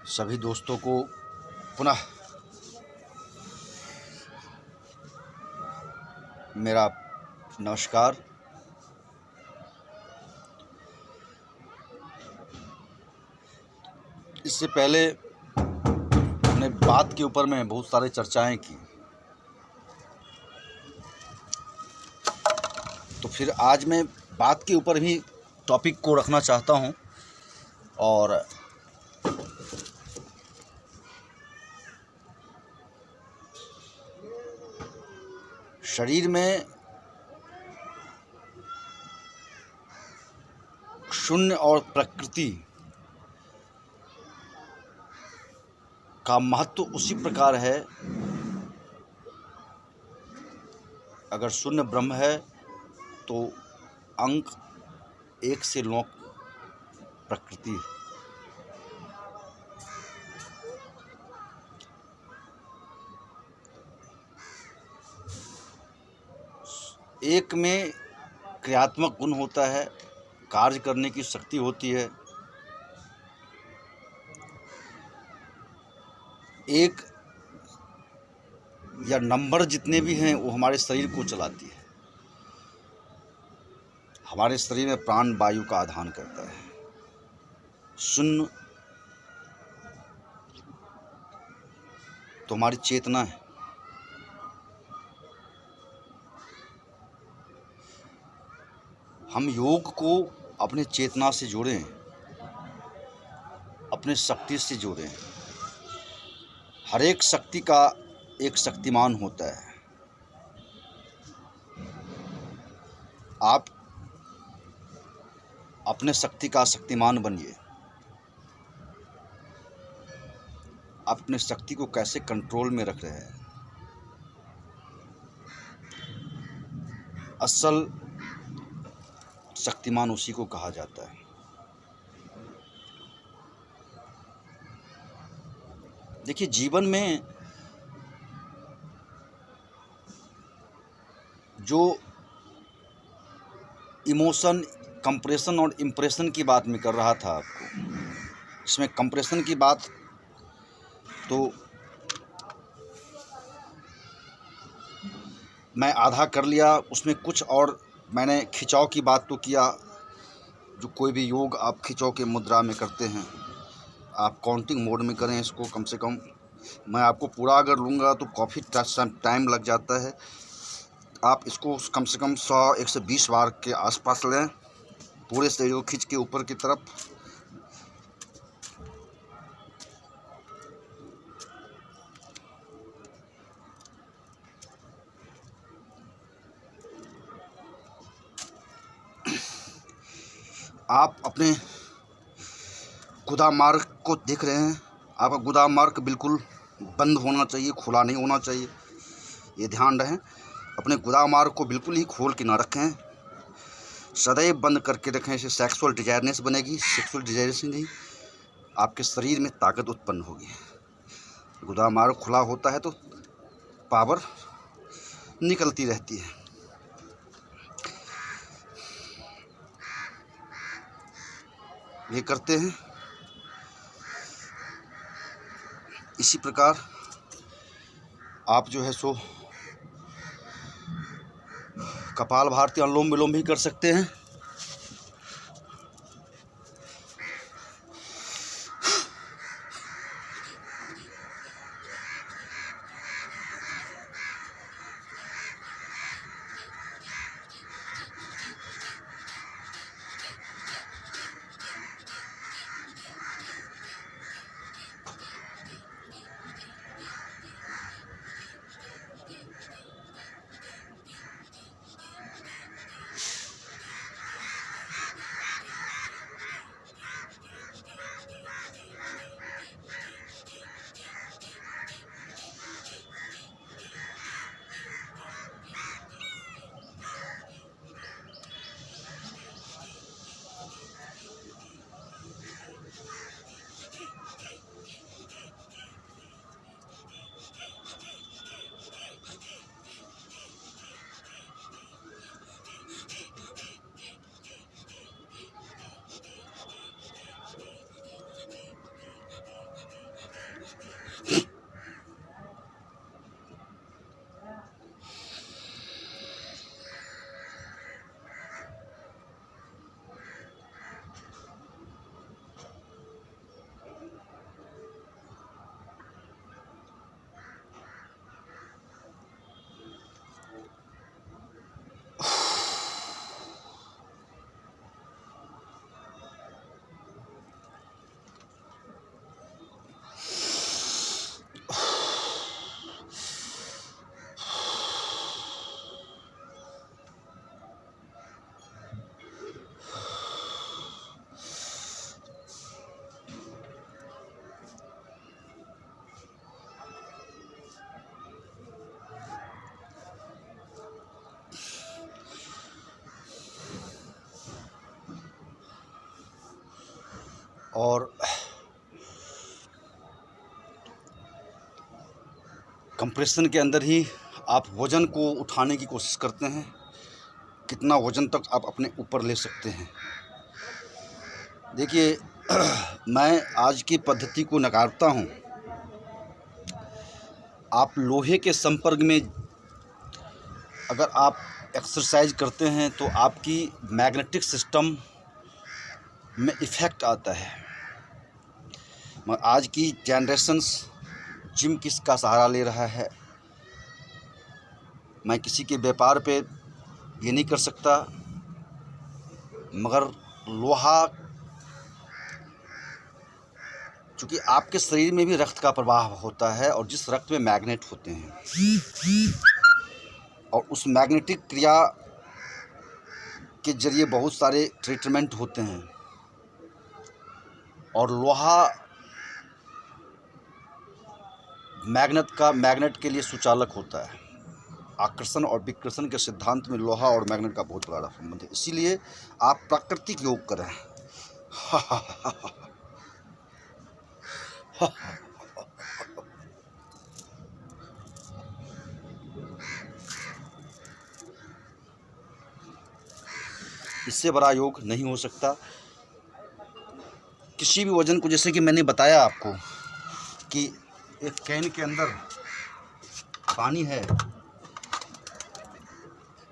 सभी दोस्तों को पुनः मेरा नमस्कार। इससे पहले हमने बात के ऊपर में बहुत सारी चर्चाएं की, तो फिर आज मैं बात के ऊपर ही टॉपिक को रखना चाहता हूं। और शरीर में शून्य और प्रकृति का महत्व उसी प्रकार है। अगर शून्य ब्रह्म है तो अंक 1 से 9 प्रकृति। एक में क्रियात्मक गुण होता है, कार्य करने की शक्ति होती है। एक या नंबर जितने भी हैं वो हमारे शरीर को चलाती है। हमारे शरीर में प्राण वायु का आधान करता है। शून्य तो हमारी चेतना है। हम योग को अपने चेतना से जोड़ें, अपने शक्ति से जोड़ें। हर एक शक्ति का एक शक्तिमान होता है। आप अपने शक्ति का शक्तिमान बनिए। आप अपने शक्ति को कैसे कंट्रोल में रख रहे हैं। असल शक्तिमान उसी को कहा जाता है। देखिए, जीवन में जो इमोशन, कंप्रेशन और इम्प्रेशन की बात मैं कर रहा था आपको, इसमें कंप्रेशन की बात तो मैं आधा कर लिया, उसमें कुछ और मैंने खिंचाव की बात तो किया। जो कोई भी योग आप खिंचाव के मुद्रा में करते हैं, आप काउंटिंग मोड में करें इसको। कम से कम मैं आपको पूरा अगर लूँगा तो काफ़ी टाइम लग जाता है। आप इसको कम से कम 100-120 बार के आसपास लें, पूरे शरीर को खींच के ऊपर की तरफ। आप अपने गुदा मार्ग को देख रहे हैं। आपका गुदा मार्ग बिल्कुल बंद होना चाहिए, खुला नहीं होना चाहिए। ये ध्यान रहे, अपने गुदा मार्ग को बिल्कुल ही खोल के ना रखें, सदैव बंद करके रखें। इससे सेक्सुअल डिजायरनेस बनेगी। सेक्सुअल डिजायरनेस नहीं, आपके शरीर में ताकत उत्पन्न होगी। गुदा मार्ग खुला होता है तो पावर निकलती रहती है। ये करते हैं। इसी प्रकार आप जो है सो कपालभाति, अनुलोम विलोम भी कर सकते हैं। और कंप्रेशन के अंदर ही आप वज़न को उठाने की कोशिश करते हैं, कितना वज़न तक आप अपने ऊपर ले सकते हैं। देखिए मैं आज की पद्धति को नकारता हूँ। आप लोहे के संपर्क में अगर आप एक्सरसाइज करते हैं तो आपकी मैग्नेटिक सिस्टम में इफ़ेक्ट आता है। मगर आज की जनरेशन्स जिम किसका सहारा ले रहा है। मैं किसी के व्यापार पे ये नहीं कर सकता, मगर लोहा, चूँकि आपके शरीर में भी रक्त का प्रवाह होता है और जिस रक्त में मैग्नेट होते हैं और उस मैग्नेटिक क्रिया के जरिए बहुत सारे ट्रीटमेंट होते हैं और लोहा मैग्नेट के लिए सुचालक होता है। आकर्षण और विकर्षण के सिद्धांत में लोहा और मैग्नेट का बहुत बड़ा संबंध है। इसीलिए आप प्राकृतिक योग करें। इससे बड़ा योग नहीं हो सकता। किसी भी वजन को, जैसे कि मैंने बताया आपको कि एक कैन के अंदर पानी है,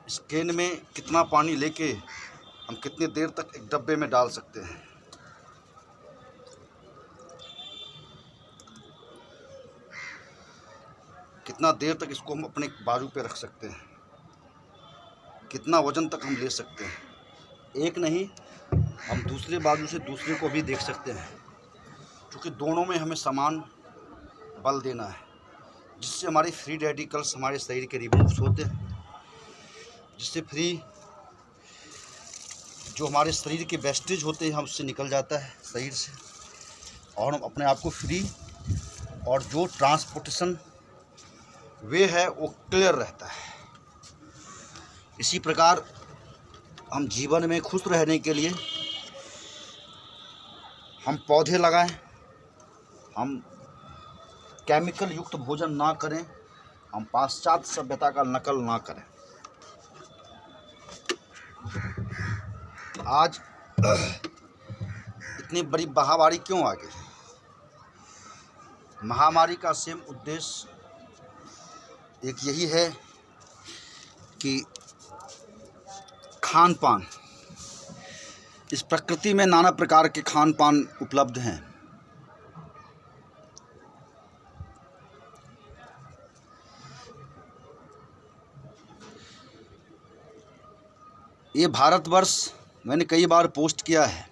इस कैन में कितना पानी लेके हम कितने देर तक एक डब्बे में डाल सकते हैं। कितना देर तक इसको हम अपने बाजू पे रख सकते हैं, कितना वज़न तक हम ले सकते हैं। एक नहीं, हम दूसरे बाजू से दूसरे को भी देख सकते हैं, क्योंकि दोनों में हमें समान बल देना है, जिससे हमारे फ्री रेडिकल्स हमारे शरीर के रिमूव्स होते हैं, जिससे फ्री जो हमारे शरीर के वेस्टेज होते हैं हम उससे निकल जाता है शरीर से, और हम अपने आप को फ्री, और जो ट्रांसपोर्टेशन वे है वो क्लियर रहता है। इसी प्रकार हम जीवन में खुश रहने के लिए हम पौधे लगाएं, हम केमिकल युक्त भोजन ना करें, हम पाश्चात्य सभ्यता का नकल ना करें। आज इतनी बड़ी महामारी क्यों आ गई? महामारी का सेम उद्देश्य एक यही है कि खान पान, इस प्रकृति में नाना प्रकार के खान पान उपलब्ध हैं। ये भारतवर्ष मैंने कई बार पोस्ट किया है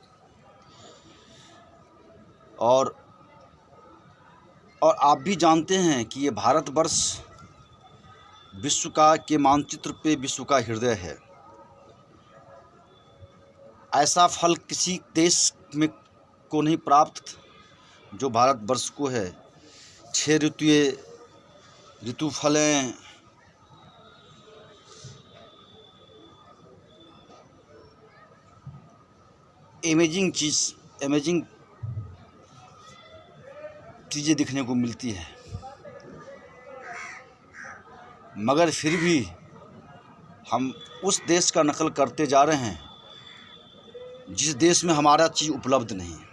और आप भी जानते हैं कि ये भारतवर्ष विश्व के मानचित्र पे विश्व का हृदय है। ऐसा फल किसी देश में को नहीं प्राप्त जो भारतवर्ष को है। 6 ऋतु फलें, अमेजिंग चीज़ें दिखने को मिलती है, मगर फिर भी हम उस देश का नकल करते जा रहे हैं जिस देश में हमारा चीज़ उपलब्ध नहीं है।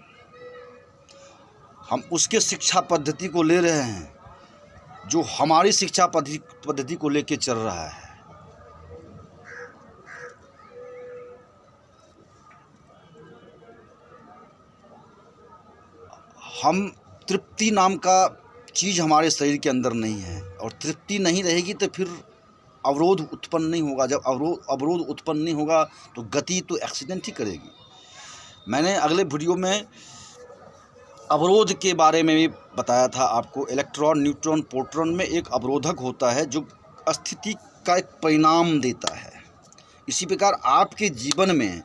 हम उसके शिक्षा पद्धति को ले रहे हैं जो हमारी शिक्षा पद्धति को लेके चल रहा है। हम तृप्ति नाम का चीज़ हमारे शरीर के अंदर नहीं है, और तृप्ति नहीं रहेगी तो फिर अवरोध उत्पन्न नहीं होगा। जब अवरोध उत्पन्न नहीं होगा तो गति तो एक्सीडेंट ही करेगी। मैंने अगले वीडियो में अवरोध के बारे में भी बताया था आपको। इलेक्ट्रॉन, न्यूट्रॉन, प्रोटॉन में एक अवरोधक होता है जो स्थिति का एक परिणाम देता है। इसी प्रकार आपके जीवन में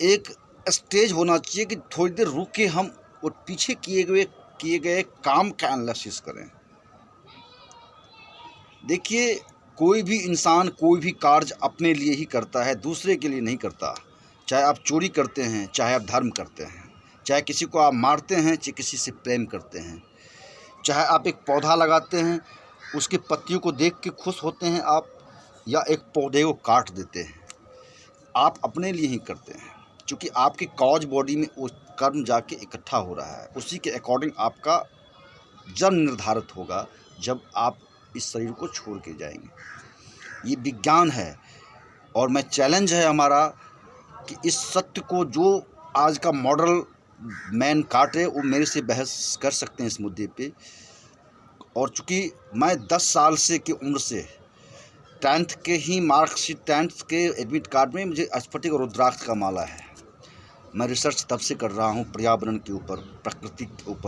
एक स्टेज होना चाहिए कि थोड़ी देर रुक के हम वो पीछे किए गए काम का एनालिसिस करें। देखिए, कोई भी इंसान कोई भी कार्य अपने लिए ही करता है, दूसरे के लिए नहीं करता। चाहे आप चोरी करते हैं, चाहे आप धर्म करते हैं, चाहे किसी को आप मारते हैं, चाहे किसी से प्रेम करते हैं, चाहे आप एक पौधा लगाते हैं, उसकी पत्तियों को देख के खुश होते हैं आप, या एक पौधे को काट देते हैं, आप अपने लिए ही करते हैं, क्योंकि आपकी कॉज बॉडी में वो कर्म जाके इकट्ठा हो रहा है। उसी के अकॉर्डिंग आपका जन्म निर्धारित होगा जब आप इस शरीर को छोड़ के जाएंगे। ये विज्ञान है और मैं चैलेंज है हमारा कि इस सत्य को जो आज का मॉडल मैन काटे, वो मेरे से बहस कर सकते हैं इस मुद्दे पे। और चूँकि मैं 10 साल से की उम्र से 10th के ही मार्कशीट, 10th के एडमिट कार्ड में मुझे स्फटिक और रुद्राक्ष का माला है। मैं रिसर्च तब से कर रहा हूँ पर्यावरण के ऊपर, प्रकृति के ऊपर।